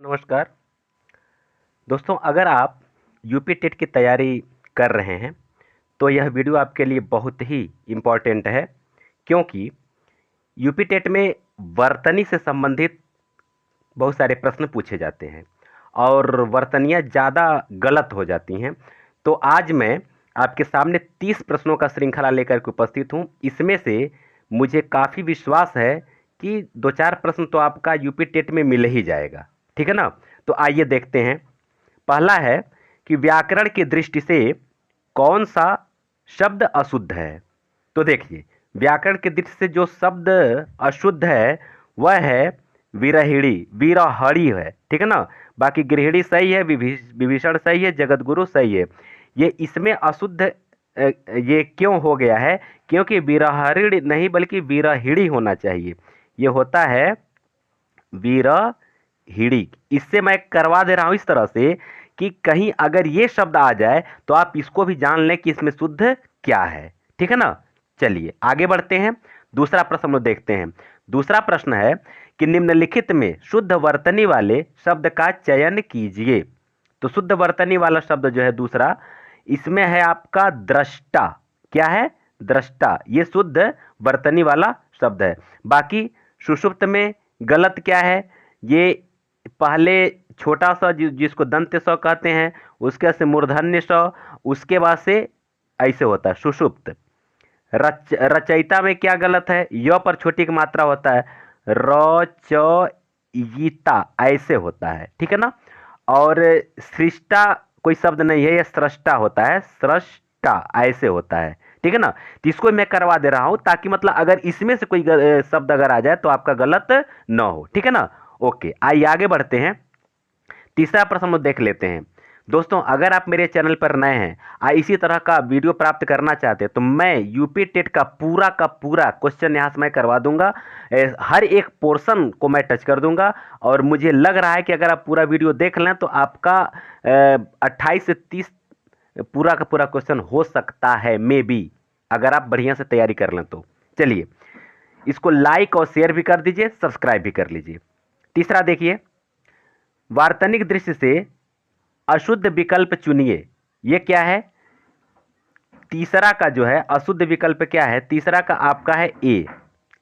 नमस्कार दोस्तों, अगर आप यूपी टेट की तैयारी कर रहे हैं तो यह वीडियो आपके लिए बहुत ही इम्पोर्टेंट है, क्योंकि यूपी टेट में वर्तनी से संबंधित बहुत सारे प्रश्न पूछे जाते हैं और वर्तनियाँ ज़्यादा गलत हो जाती हैं। तो आज मैं आपके सामने 30 प्रश्नों का श्रृंखला लेकर के उपस्थित हूँ। इसमें से मुझे काफ़ी विश्वास है कि 2-4 प्रश्न तो आपका यूपी टेट में मिल ही जाएगा, ठीक है ना? तो आइए देखते हैं। पहला है कि व्याकरण की दृष्टि से कौन सा शब्द अशुद्ध है? तो देखिए, व्याकरण की दृष्टि से जो शब्द अशुद्ध है वह है विरहिणी, विरहड़ी है, ठीक है ना? बाकी गृहिणी सही है, विभीषण सही है, जगतगुरु सही है। ये इसमें अशुद्ध ये क्यों हो गया है? क्योंकि विरहड़ी नहीं बल्कि विरहिणी होना चाहिए। ये होता है विरहिणी। इससे मैं करवा दे रहा हूं इस तरह से कि कहीं अगर ये शब्द आ जाए तो आप इसको भी जान लें कि इसमें शुद्ध क्या है, ठीक है ना? चलिए आगे बढ़ते हैं। दूसरा प्रश्न हम लोग देखते हैं। दूसरा प्रश्न है कि निम्नलिखित में शुद्ध वर्तनी वाले शब्द का चयन कीजिए। तो शुद्ध वर्तनी वाला शब्द जो है दूसरा, इसमें है आपका दृष्टा। क्या है? दृष्टा। ये शुद्ध वर्तनी वाला शब्द है। बाकी सुषुप्त में गलत क्या है? ये पहले छोटा सा जिसको दंत्य स कहते हैं, उसके से मूर्धन्य स, उसके बाद से ऐसे होता है सुषुप्त। रचयिता में क्या गलत है? य पर छोटी की मात्रा होता है, रचयिता ऐसे होता है, ठीक है ना? और सृष्टा कोई शब्द नहीं है, यह सृष्टा होता है, सृष्टा ऐसे होता है, ठीक है ना? तो इसको मैं करवा दे रहा हूं ताकि मतलब अगर इसमें से कोई शब्द अगर आ जाए तो आपका गलत ना हो, ठीक है ना? ओके, आइए आगे बढ़ते हैं। तीसरा प्रश्न हम देख लेते हैं। दोस्तों, अगर आप मेरे चैनल पर नए हैं इसी तरह का वीडियो प्राप्त करना चाहते हैं तो मैं यूपी टेट का पूरा क्वेश्चन यहाँ से मैं करवा दूंगा। हर एक पोर्शन को मैं टच कर दूंगा और मुझे लग रहा है कि अगर आप पूरा वीडियो देख लें तो आपका 28 से 30 पूरा का पूरा क्वेश्चन हो सकता है, मे बी, अगर आप बढ़िया से तैयारी कर लें तो। चलिए, इसको लाइक और शेयर भी कर दीजिए, सब्सक्राइब भी कर लीजिए। तीसरा देखिए, वार्तनिक दृष्टि से अशुद्ध विकल्प चुनिए। ये क्या है? तीसरा का जो है अशुद्ध विकल्प क्या है? तीसरा का आपका है ए।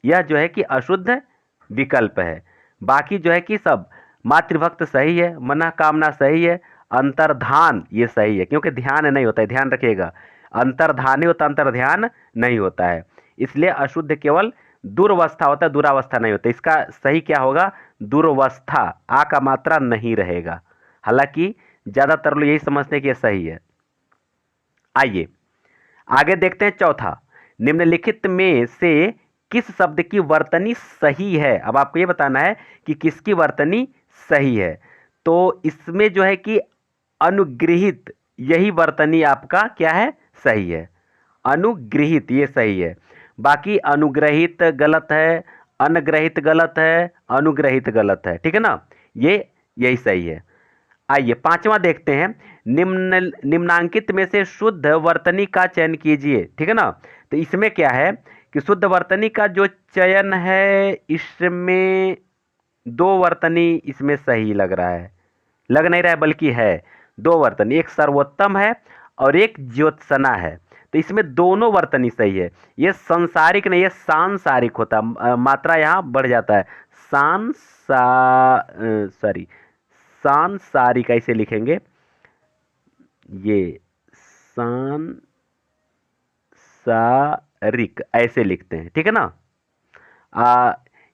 यह जो है कि अशुद्ध विकल्प है। बाकी जो है कि सब मातृभक्त सही है, मना कामना सही है, अंतर्धान ये सही है, क्योंकि ध्यान नहीं होता है, ध्यान रखिएगा। अंतर्धान ही होता, अंतर्ध्यान नहीं होता है। इसलिए अशुद्ध केवल दुर्वस्था होता है, दुरावस्था नहीं होता। इसका सही क्या होगा? दुर्वस्था, आ का मात्रा नहीं रहेगा। हालांकि ज्यादातर लोग यही समझते हैं कि यह सही है। आइए आगे देखते हैं। चौथा, निम्नलिखित में से किस शब्द की वर्तनी सही है? अब आपको यह बताना है कि किसकी वर्तनी सही है। तो इसमें जो है कि अनुगृहित, यही वर्तनी आपका क्या है? सही है। अनुगृहित ये सही है। बाकी अनुग्रहित गलत है, अनग्रहित गलत है, अनुग्रहित गलत है, ठीक है ना? ये यही सही है। आइए पांचवा देखते हैं। निम्नांकित में से शुद्ध वर्तनी का चयन कीजिए, ठीक है ना? तो इसमें क्या है कि शुद्ध वर्तनी का जो चयन है, इसमें दो वर्तनी इसमें सही लग रहा है, लग नहीं रहा है बल्कि है दो वर्तनी, एक सर्वोत्तम है और एक ज्योत्सना है। तो इसमें दोनों वर्तनी सही है। ये संसारिक नहीं, ये सांसारिक होता, मात्रा यहाँ बढ़ जाता है। सॉरी, सांसारिक ऐसे लिखेंगे, ये सांसारिक ऐसे लिखते हैं, ठीक है ना?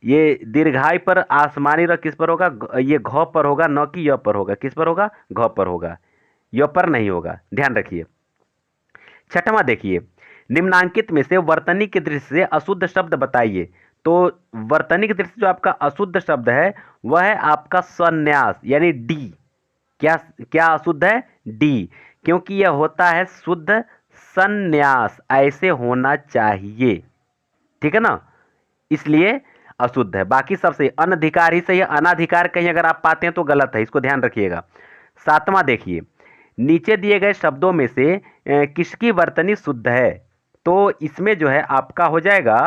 ये दीर्घाई पर आसमानी रंग किस पर होगा? ये घ पर होगा, न कि य पर होगा। किस पर होगा? घ पर होगा, य पर नहीं होगा, ध्यान रखिए। छठवां देखिए, निम्नांकित में से वर्तनी की दृष्टि से अशुद्ध शब्द बताइए। तो वर्तनी की दृष्टि से जो आपका अशुद्ध शब्द है वह है आपका संन्यास, यानी डी। क्या क्या अशुद्ध है? डी, क्योंकि यह होता है शुद्ध संन्यास, ऐसे होना चाहिए, ठीक है ना? इसलिए अशुद्ध है। बाकी सबसे अनधिकार ही सही है, अनाधिकार कहीं अगर आप पाते हैं तो गलत है, इसको ध्यान रखिएगा। सातवां देखिए, नीचे दिए गए शब्दों में से किसकी वर्तनी शुद्ध है? तो इसमें जो है आपका हो जाएगा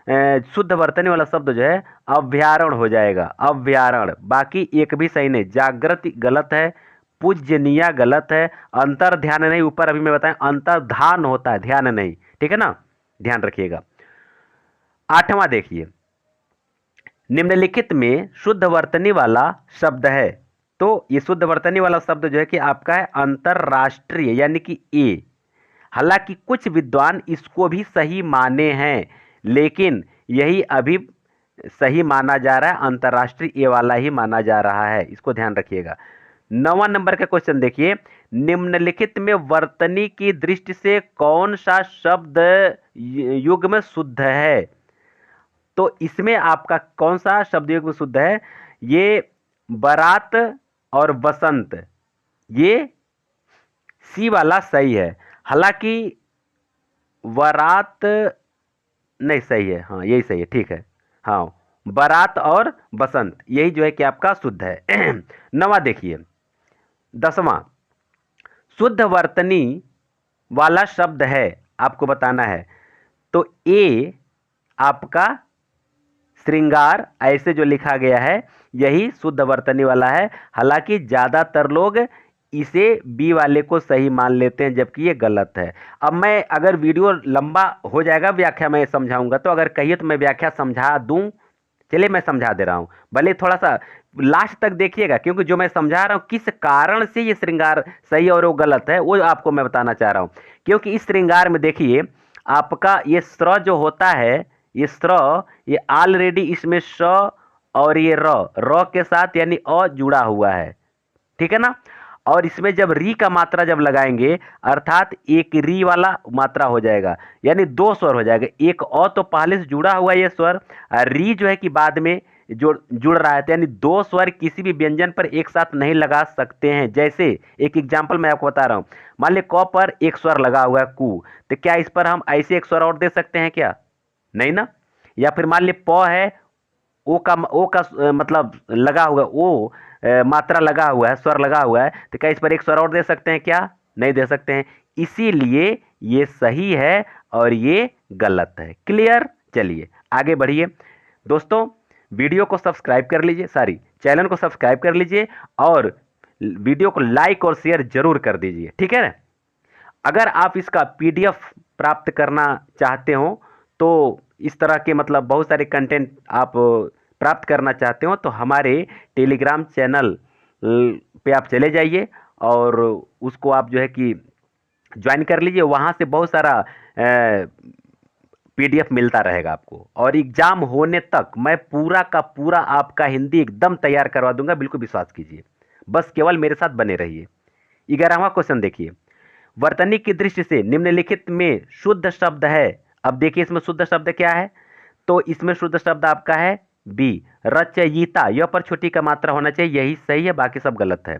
शुद्ध वर्तनी वाला शब्द जो है अभ्यारण हो जाएगा, अभ्यारण। बाकी एक भी सही नहीं। जागृति गलत है, पूजनीय गलत है, अंतर ध्यान नहीं, ऊपर अभी मैं बताएं अंतर्धान होता है, ध्यान नहीं, ठीक है ना, ध्यान रखिएगा। आठवां देखिए, निम्नलिखित में शुद्ध वर्तनी वाला शब्द है। तो ये शुद्ध वर्तनी वाला शब्द जो है कि आपका है अंतरराष्ट्रीय, यानी कि ए। हालांकि कुछ विद्वान इसको भी सही माने हैं, लेकिन यही अभी सही माना जा रहा है, अंतरराष्ट्रीय ए वाला ही माना जा रहा है, इसको ध्यान रखिएगा। 9वां नंबर का क्वेश्चन देखिए, निम्नलिखित में वर्तनी की दृष्टि से कौन सा शब्द युग्म शुद्ध है? तो इसमें आपका कौन सा शब्द युग्म शुद्ध है? ये बारात और बसंत, ये सी वाला सही है। हालांकि बारात नहीं सही है, हाँ यही सही है, ठीक है, हाँ बारात और बसंत यही जो है कि आपका शुद्ध है। नवा देखिए, 10वां, शुद्ध वर्तनी वाला शब्द है, आपको बताना है। तो ए आपका श्रृंगार, ऐसे जो लिखा गया है यही शुद्ध वर्तनी वाला है। हालांकि ज़्यादातर लोग इसे बी वाले को सही मान लेते हैं, जबकि ये गलत है। अब मैं अगर वीडियो लंबा हो जाएगा, व्याख्या मैं समझाऊंगा, तो अगर कहिए तो मैं व्याख्या समझा दूं। चलिए मैं समझा दे रहा हूं, भले थोड़ा सा लास्ट तक देखिएगा, क्योंकि जो मैं समझा रहा हूं किस कारण से ये श्रृंगार सही और वो गलत है, वो आपको मैं बताना चाह रहा हूं। क्योंकि इस श्रृंगार में देखिए, आपका ये स्र जो होता है, ये स्र, ये ऑलरेडी इसमें स और ये र के साथ यानी अ जुड़ा हुआ है, ठीक है ना। और इसमें जब री का मात्रा जब लगाएंगे, अर्थात एक री वाला मात्रा हो जाएगा, यानी दो स्वर हो जाएगा। एक अ तो पहले से जुड़ा हुआ ये स्वर, और री जो है कि बाद में जुड़ रहा है, तो यानी दो स्वर किसी भी व्यंजन पर एक साथ नहीं लगा सकते हैं। जैसे एक एग्जाम्पल मैं आपको बता रहा हूं, मान ली क पर एक स्वर लगा हुआ है कु, तो क्या इस पर हम ऐसे एक स्वर और दे सकते हैं क्या? नहीं ना। या फिर मान ली प है, ओ का मतलब लगा हुआ, ओ मात्रा लगा हुआ है, स्वर लगा हुआ है, तो क्या इस पर एक स्वर और दे सकते हैं क्या? नहीं दे सकते हैं। इसीलिए ये सही है और ये गलत है। क्लियर? चलिए आगे बढ़िए दोस्तों, वीडियो को सब्सक्राइब कर लीजिए, सॉरी चैनल को सब्सक्राइब कर लीजिए, और वीडियो को लाइक और शेयर जरूर कर दीजिए, ठीक है ना। अगर आप इसका पीडीएफ प्राप्त करना चाहते हो, तो इस तरह के मतलब बहुत सारे कंटेंट आप प्राप्त करना चाहते हो, तो हमारे टेलीग्राम चैनल पे आप चले जाइए और उसको आप जो है कि ज्वाइन कर लीजिए। वहाँ से बहुत सारा पीडीएफ मिलता रहेगा आपको, और एग्जाम होने तक मैं पूरा का पूरा आपका हिंदी एकदम तैयार करवा दूंगा, बिल्कुल विश्वास कीजिए। बस केवल मेरे साथ बने रहिए। 11वां क्वेश्चन देखिए, वर्तनी की दृष्टि से निम्नलिखित में शुद्ध शब्द है। अब देखिए इसमें शुद्ध शब्द क्या है, तो इसमें शुद्ध शब्द आपका है बी, रचयिता। यह पर छोटी का मात्रा होना चाहिए, यही सही है, बाकी सब गलत है।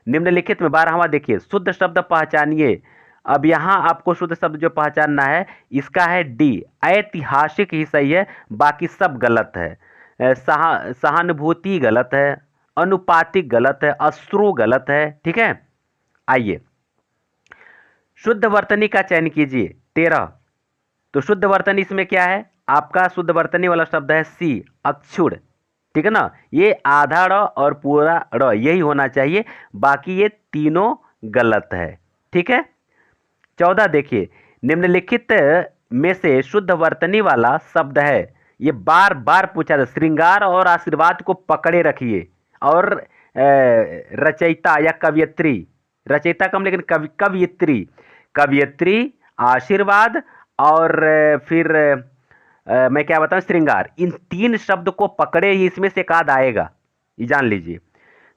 निम्नलिखित में 12वां देखिए, शुद्ध शब्द पहचानिए। अब यहां आपको शुद्ध शब्द जो पहचानना है, इसका है डी, ऐतिहासिक ही सही है, बाकी सब गलत है। सहानुभूति गलत है, अनुपातिक गलत है, अश्रु गलत है, ठीक है। आइए शुद्ध वर्तनी का चयन कीजिए, 13। तो शुद्ध वर्तनी इसमें क्या है, आपका शुद्ध वर्तनी वाला शब्द है सी, अक्षुण, ठीक है ना। ये आधा ड़ और पूरा ड़ यही होना चाहिए, बाकी ये तीनों गलत है, ठीक है। 14 देखिए, निम्नलिखित में से शुद्ध वर्तनी वाला शब्द है। ये बार बार पूछा था, श्रृंगार और आशीर्वाद को पकड़े रखिए, और रचयिता या कवियत्री, रचयिता कम लेकिन कवियत्री, कवियत्री, आशीर्वाद और फिर मैं क्या बताऊं, श्रृंगार, इन तीन शब्द को पकड़े ही इसमें से एक आध आएगा, ये जान लीजिए।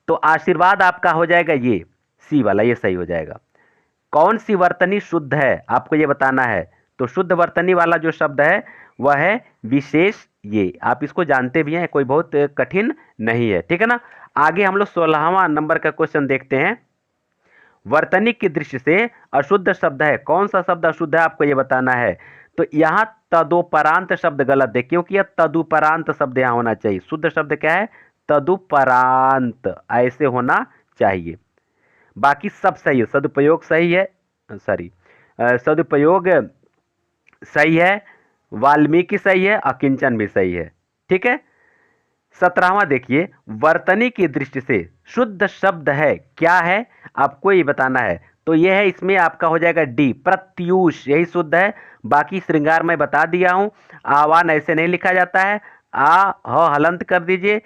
तो आशीर्वाद आपका हो जाएगा ये सी वाला, ये सही हो जाएगा। कौन सी वर्तनी शुद्ध है, आपको ये बताना है। तो शुद्ध वर्तनी वाला जो शब्द है वह है विशेष, ये आप इसको जानते भी हैं, कोई बहुत कठिन नहीं है, ठीक है ना। आगे हम लोग 16वां नंबर का क्वेश्चन देखते हैं। वर्तनी की दृष्टि से अशुद्ध शब्द है, कौन सा शब्द अशुद्ध है आपको ये बताना है। तो यहां तदुपरांत शब्द गलत है, क्योंकि यह तदुपरांत शब्द यहां होना चाहिए। शुद्ध शब्द क्या है, तदुपरांत, ऐसे होना चाहिए। बाकी सब सही है, सदुपयोग सही है, सॉरी सदुपयोग सही है, वाल्मीकि सही है, अकिंचन भी सही है। ठीक है। 17वां देखिए, वर्तनी की दृष्टि से शुद्ध शब्द है क्या है, आपको ये बताना है। तो ये है, इसमें आपका हो जाएगा डी, प्रत्यूष, यही शुद्ध है। बाकी श्रृंगार मैं बता दिया हूं। आवान ऐसे नहीं लिखा जाता है, आ ह हलंत कर दीजिए।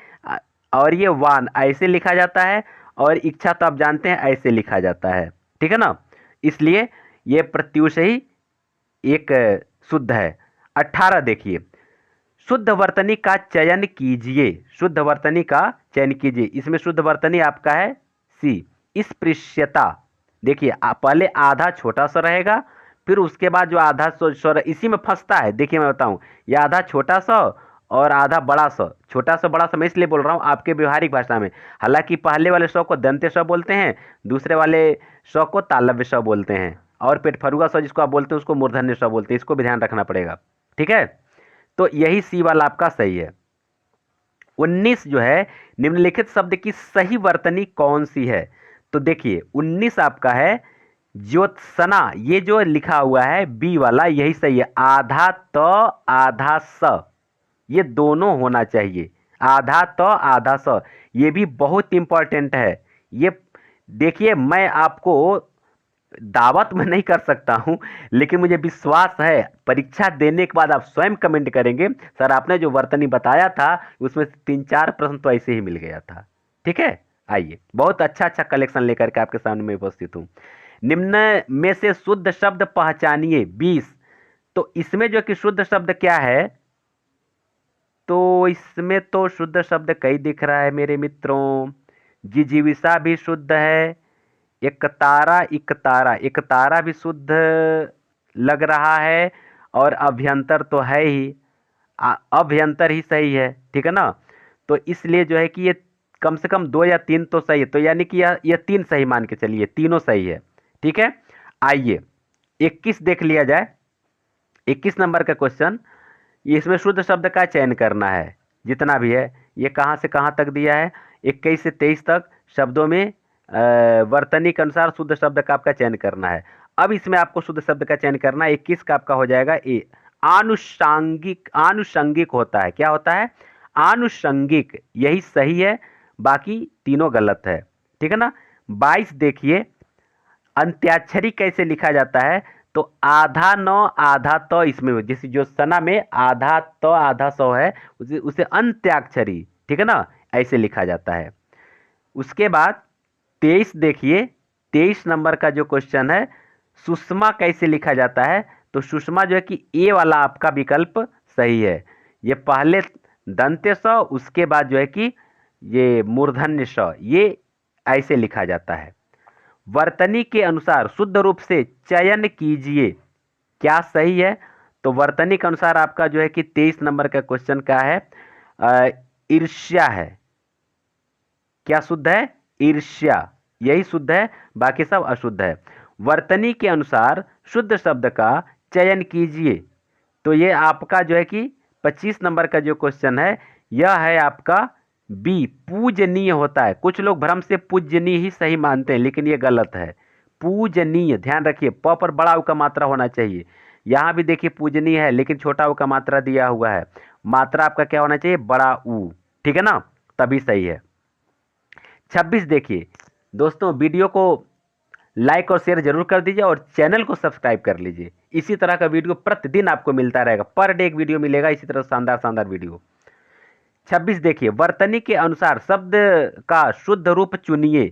और ये वान ऐसे लिखा जाता है, और इच्छा तो आप जानते हैं ऐसे लिखा जाता है। ठीक है ना, इसलिए ये प्रत्यूष ही एक शुद्ध है। 18 देखिए, शुद्ध वर्तनी का चयन कीजिए, शुद्ध वर्तनी का चयन कीजिए। इसमें शुद्ध वर्तनी आपका है सी, स्पृश्यता। देखिए पहले आधा छोटा सा रहेगा, फिर उसके बाद जो आधा स्वर इसी में फंसता है। देखिए मैं बताऊं, ये आधा छोटा सा और आधा बड़ा सा। छोटा सा बड़ा सा मैं इसलिए बोल रहा हूँ आपके व्यवहारिक भाषा में। हालांकि पहले वाले स्व को दंत्य स्व बोलते हैं, दूसरे वाले स्व को तालव्य स्व बोलते हैं, और पेट फरुआ स्व जिसको आप बोलते हैं उसको मूर्धन्य स्व बोलते हैं। इसको भी ध्यान रखना पड़ेगा। ठीक है, तो यही सी वाला आपका सही है। 19 जो है, निम्नलिखित शब्द की सही वर्तनी कौन सी है। तो देखिए 19 आपका है ज्योत्सना। ये जो लिखा हुआ है बी वाला, यही सही है। आधा त आधा स, ये दोनों होना चाहिए। आधा त आधा स, ये भी बहुत इंपॉर्टेंट है। ये देखिए, मैं आपको दावत में नहीं कर सकता हूं, लेकिन मुझे विश्वास है परीक्षा देने के बाद आप स्वयं कमेंट करेंगे, सर आपने जो वर्तनी बताया था उसमें से 3-4 प्रश्न तो ऐसे ही मिल गया था। ठीक है, आइए, बहुत अच्छा अच्छा कलेक्शन लेकर के आपके सामने मैं उपस्थित हूं। निम्न में से शुद्ध शब्द पहचानिए 20। तो इसमें जो कि शुद्ध शब्द क्या है, तो इसमें तो शुद्ध शब्द कई दिख रहा है मेरे मित्रों। जिजीविषा भी शुद्ध है, एकतारा, इकतारा, एकतारा भी शुद्ध लग रहा है, और अभ्यंतर तो है ही, अभ्यंतर ही सही है। ठीक है ना, तो इसलिए जो है कि ये कम से कम 2 या 3 तो सही है, तो यानी कि यह 3 सही मान के चलिए, तीनों सही है। ठीक है, आइए 21 देख लिया जाए। 21 नंबर का क्वेश्चन, इसमें शुद्ध शब्द का चयन करना है। जितना भी है, ये कहाँ से कहाँ तक दिया है, 21 से 23 तक शब्दों में वर्तनी के अनुसार शुद्ध शब्द का आपका चयन करना है। अब इसमें आपको शुद्ध शब्द का चयन करना है। 21 का आपका हो जाएगा ए, आनुषंगिक। आनुषंगिक होता है, क्या होता है, आनुषंगिक, यही सही है, बाकी तीनों गलत है। ठीक है ना। 22 देखिए, अंत्याक्षरी कैसे लिखा जाता है। तो आधा न आधा तो, इसमें जैसे जो सना में आधा तो आधा सौ है, उसे उसे अंत्याक्षरी, ठीक है ना, ऐसे लिखा जाता है। उसके बाद 23 देखिए, 23 नंबर का जो क्वेश्चन है, सुषमा कैसे लिखा जाता है। तो सुषमा जो है कि ए वाला आपका विकल्प सही है। ये पहले दंत्य स, उसके बाद जो है कि ये मूर्धन्य स, ये ऐसे लिखा जाता है। वर्तनी के अनुसार शुद्ध रूप से चयन कीजिए, क्या सही है। तो वर्तनी के अनुसार आपका जो है कि 23 नंबर का क्वेश्चन क्या है, ईर्ष्या है। क्या शुद्ध है, ईर्ष्या, यही शुद्ध है, बाकी सब अशुद्ध है। वर्तनी के अनुसार शुद्ध शब्द का चयन कीजिए। तो ये आपका जो है कि 25 नंबर का जो क्वेश्चन है, यह है आपका बी, पूजनीय होता है। कुछ लोग भ्रम से पूजनीय ही सही मानते हैं, लेकिन ये गलत है। पूजनीय, ध्यान रखिए, प पर बड़ा ऊ का मात्रा होना चाहिए। यहाँ भी देखिए पूजनीय है, लेकिन छोटा ऊ का मात्रा दिया हुआ है। मात्रा आपका क्या होना चाहिए, बड़ा ऊ। ठीक है ना, तभी सही है। 26 देखिए दोस्तों, वीडियो को लाइक और शेयर जरूर कर दीजिए, और चैनल को सब्सक्राइब कर लीजिए। इसी तरह का वीडियो प्रतिदिन आपको मिलता रहेगा, पर डे एक वीडियो मिलेगा, इसी तरह शानदार शानदार वीडियो। 26 देखिए, वर्तनी के अनुसार शब्द का शुद्ध रूप चुनिए।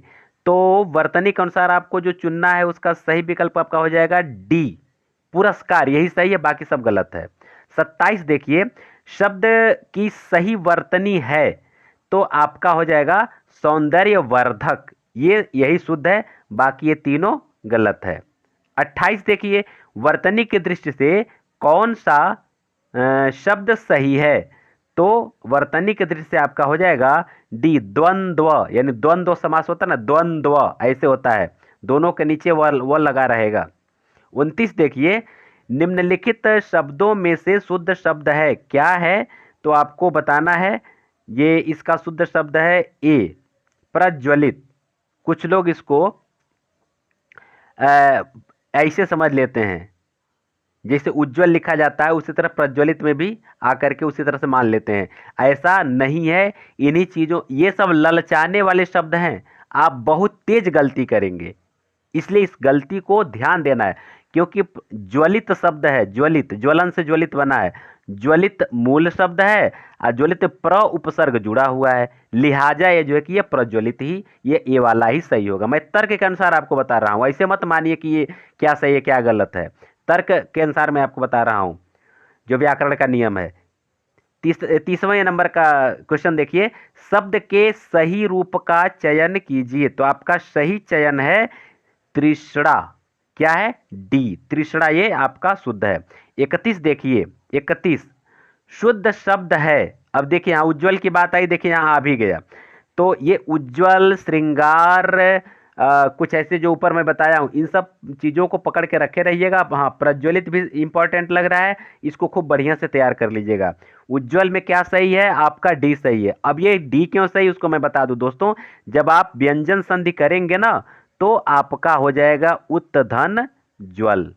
तो वर्तनी के अनुसार आपको जो चुनना है, उसका सही विकल्प आपका हो जाएगा डी, पुरस्कार, यही सही है, बाकी सब गलत है। 27 देखिए, शब्द की सही वर्तनी है, तो आपका हो जाएगा सौंदर्यवर्धक, ये यही शुद्ध है, बाकी ये तीनों गलत है। 28 देखिए, वर्तनी की दृष्टि से कौन सा शब्द सही है। तो वर्तनी की दृष्टि से आपका हो जाएगा डी, द्वंद्व, यानी द्वंद्व समास होता है ना, द्वंद्व ऐसे होता है, दोनों के नीचे वह लगा रहेगा। 29 देखिए, निम्नलिखित शब्दों में से शुद्ध शब्द है क्या है। तो आपको बताना है, ये इसका शुद्ध शब्द है ए, प्रज्वलित। कुछ लोग इसको ऐसे समझ लेते हैं, जैसे उज्ज्वल लिखा जाता है उसी तरह प्रज्वलित में भी आकर के उसी तरह से मान लेते हैं। ऐसा नहीं है। इन्हीं चीजों, ये सब ललचाने वाले शब्द हैं। आप बहुत तेज गलती करेंगे, इसलिए इस गलती को ध्यान देना है। क्योंकि ज्वलित शब्द है, ज्वलित ज्वलन से ज्वलित बना है, ज्वलित मूल शब्द है और ज्वलित प्र उपसर्ग जुड़ा हुआ है, लिहाजा ये जो है कि ये प्रज्वलित ही, ये वाला ही सही होगा। मैं तर्क के अनुसार आपको बता रहा हूं, ऐसे मत मानिए कि ये क्या सही है क्या गलत है। तर्क के अनुसार मैं आपको बता रहा हूं जो व्याकरण का नियम है। 30वें नंबर का क्वेश्चन देखिए, शब्द के सही रूप का चयन कीजिए। तो आपका सही चयन है तृष्णा। क्या है? डी, तृष्णा, ये आपका शुद्ध है। 31 देखिए, 31 शुद्ध शब्द है। अब देखिए यहां उज्जवल की बात आई, देखिए यहां आ भी गया। तो ये उज्जवल, श्रृंगार, कुछ ऐसे जो ऊपर मैं बताया हूं, इन सब चीजों को पकड़ के रखे रहिएगा। हाँ, प्रज्वलित भी इंपॉर्टेंट लग रहा है, इसको खूब बढ़िया से तैयार कर लीजिएगा। उज्जवल में क्या सही है? आपका डी सही है। अब ये डी क्यों सही उसको मैं बता दूं दोस्तों, जब आप व्यंजन संधि करेंगे ना तो आपका हो जाएगा उत्तधन ज्वल,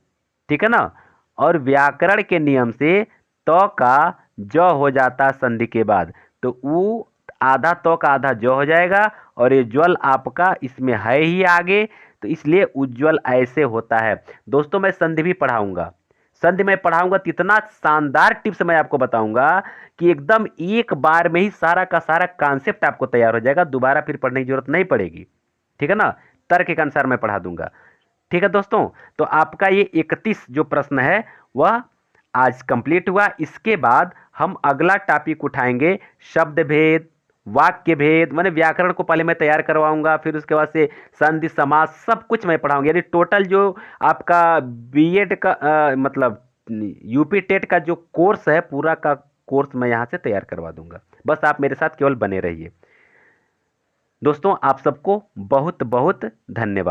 ठीक है ना। और व्याकरण के नियम से तो का ज हो जाता संधि के बाद, तो उ आधा तो का आधा जो हो जाएगा, और ये ज्वल आपका इसमें है ही आगे, तो इसलिए उज्ज्वल ऐसे होता है। दोस्तों मैं संधि भी पढ़ाऊंगा, संधि में पढ़ाऊंगा तो इतना शानदार टिप्स मैं आपको बताऊंगा कि एकदम एक बार में ही सारा का सारा कॉन्सेप्ट आपको तैयार हो जाएगा, दोबारा फिर पढ़ने की जरूरत नहीं पड़ेगी, ठीक है ना। तर्क के अनुसार मैं पढ़ा दूंगा, ठीक है दोस्तों। तो आपका ये 31 जो प्रश्न है वह आज कंप्लीट हुआ। इसके बाद हम अगला टॉपिक उठाएंगे शब्द भेद, वाक्य भेद, मैंने व्याकरण को पहले मैं तैयार करवाऊंगा, फिर उसके बाद से संधि समास सब कुछ मैं पढ़ाऊंगा। यानी टोटल जो आपका बीएड का मतलब यूपी टेट का जो कोर्स है पूरा का कोर्स मैं यहाँ से तैयार करवा दूंगा। बस आप मेरे साथ केवल बने रहिए। दोस्तों आप सबको बहुत बहुत धन्यवाद।